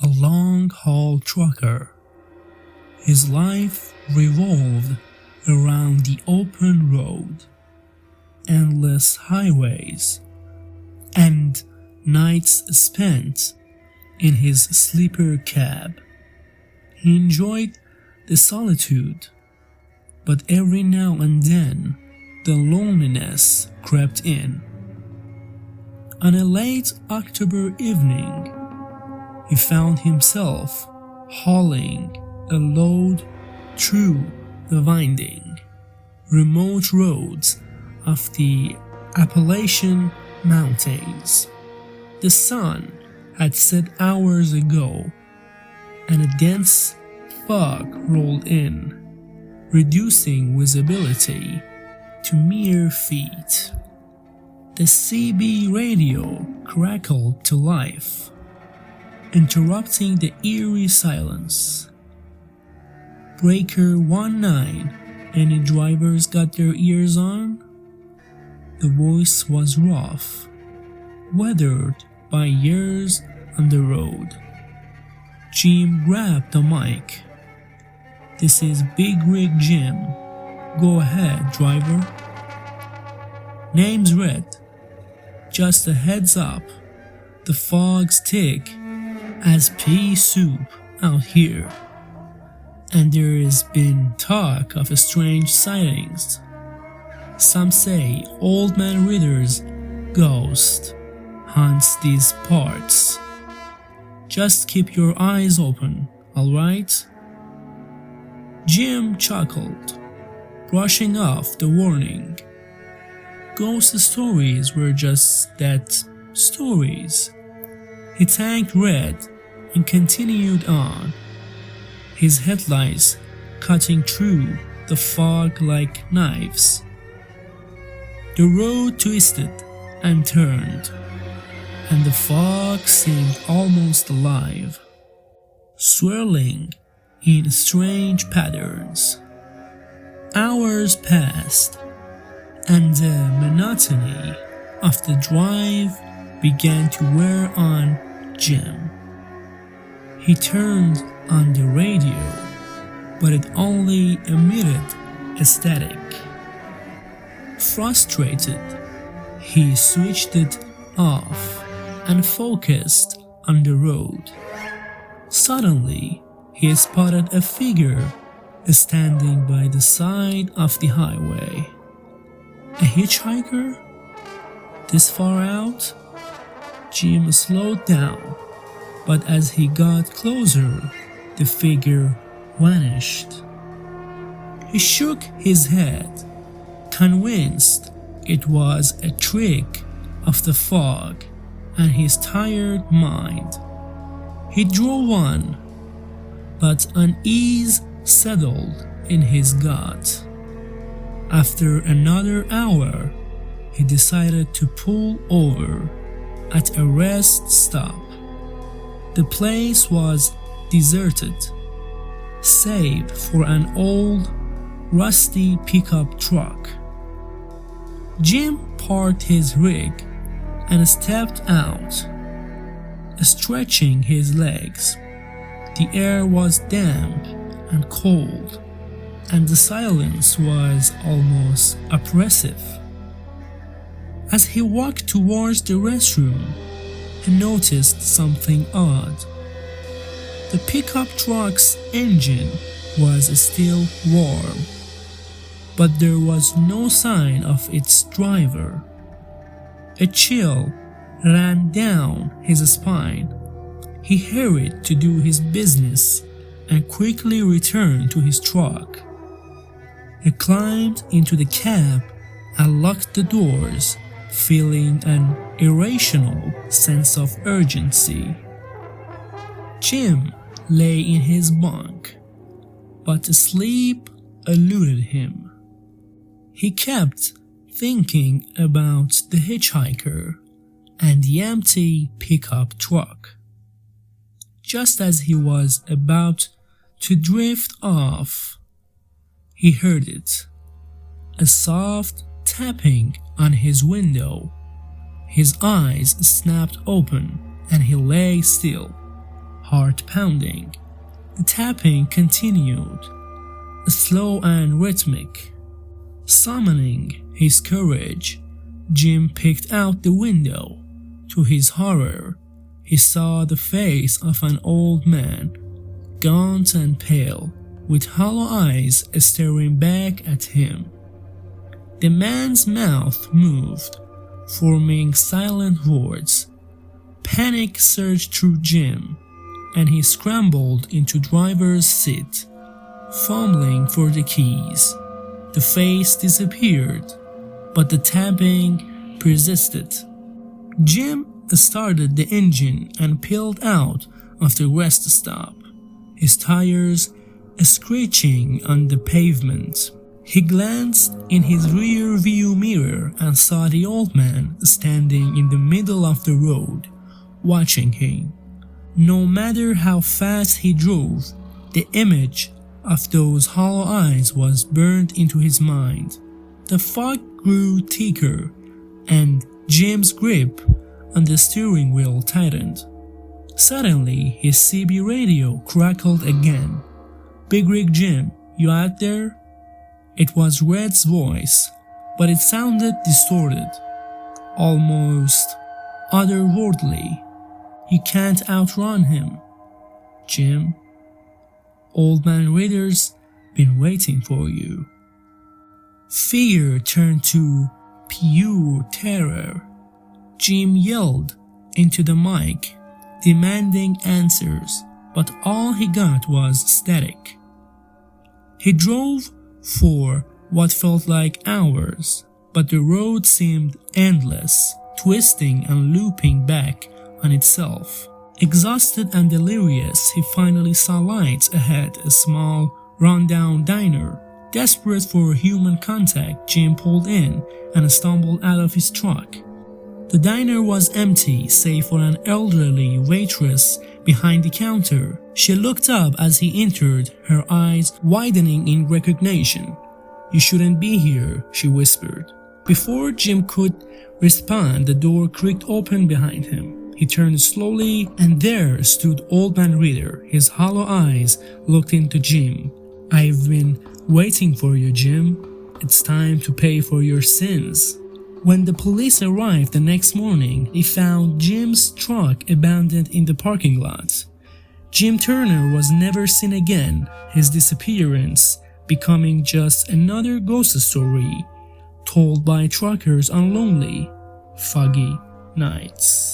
a long-haul trucker. His life revolved around the open road, endless highways, and nights spent in his sleeper cab. He enjoyed the solitude, but every now and then the loneliness crept in. On a late October evening, he found himself hauling a load through the winding, remote roads of the Appalachian mountains. The sun had set hours ago, and a dense fog rolled in, reducing visibility to mere feet. The CB radio crackled to life, interrupting the eerie silence. Breaker 19, any drivers got their ears on? The voice was rough, weathered by years on the road. Jim grabbed the mic. "This is Big Rig Jim. Go ahead, driver." "Name's Red. Just a heads up, the fog's thick as pea soup out here, and there has been talk of strange sightings. Some say Old Man Ritter's ghost haunts these parts. Just keep your eyes open, alright?" Jim chuckled, brushing off the warning. Ghost stories were just that, stories. He thanked Red and continued on, his headlights cutting through the fog like knives. The road twisted and turned, and the fog seemed almost alive, swirling in strange patterns. Hours passed, and the monotony of the drive began to wear on Jim. He turned on the radio, but it only emitted a static. Frustrated, he switched it off and focused on the road. Suddenly, he spotted a figure standing by the side of the highway. A hitchhiker? This far out? Jim slowed down, but as he got closer, the figure vanished. He shook his head, convinced it was a trick of the fog and his tired mind. He drove on, but unease settled in his gut. After another hour, he decided to pull over at a rest stop. The place was deserted, save for an old, rusty pickup truck. Jim parked his rig and stepped out, stretching his legs. The air was damp and cold, and the silence was almost oppressive. As he walked towards the restroom, he noticed something odd. The pickup truck's engine was still warm, but there was no sign of its driver. A chill ran down his spine. He hurried to do his business and quickly returned to his truck. He climbed into the cab and locked the doors, feeling an irrational sense of urgency. Jim lay in his bunk, but sleep eluded him. He kept thinking about the hitchhiker and the empty pickup truck. Just as he was about to drift off, he heard it, a soft tapping on his window. His eyes snapped open and he lay still, heart pounding. The tapping continued, slow and rhythmic. Summoning his courage, Jim peeked out the window. To his horror, he saw the face of an old man, gaunt and pale, with hollow eyes staring back at him. The man's mouth moved, forming silent words. Panic surged through Jim, and he scrambled into driver's seat, fumbling for the keys. The face disappeared, but the tapping persisted. Jim started the engine and peeled out of the rest stop, his tires screeching on the pavement. He glanced in his rear view mirror and saw the old man standing in the middle of the road, watching him. No matter how fast he drove, the image of those hollow eyes was burned into his mind. The fog grew thicker, and Jim's grip on the steering wheel tightened. Suddenly, his CB radio crackled again. "Big Rig Jim, you out there?" It was Red's voice, but it sounded distorted, almost otherworldly. "You can't outrun him, Jim. Old Man Ritter's been waiting for you." Fear turned to pure terror. Jim yelled into the mic, demanding answers, but all he got was static. He drove for what felt like hours, but the road seemed endless, twisting and looping back on itself. Exhausted and delirious, he finally saw lights ahead, a small, run-down diner. Desperate for human contact, Jim pulled in and stumbled out of his truck. The diner was empty, save for an elderly waitress behind the counter. She looked up as he entered, her eyes widening in recognition. "You shouldn't be here," she whispered. Before Jim could respond, the door creaked open behind him. He turned slowly, and there stood Old Man Ritter. His hollow eyes looked into Jim. "I've been waiting for you, Jim. It's time to pay for your sins." When the police arrived the next morning, they found Jim's truck abandoned in the parking lot. Jim Turner was never seen again, his disappearance becoming just another ghost story told by truckers on lonely, foggy nights.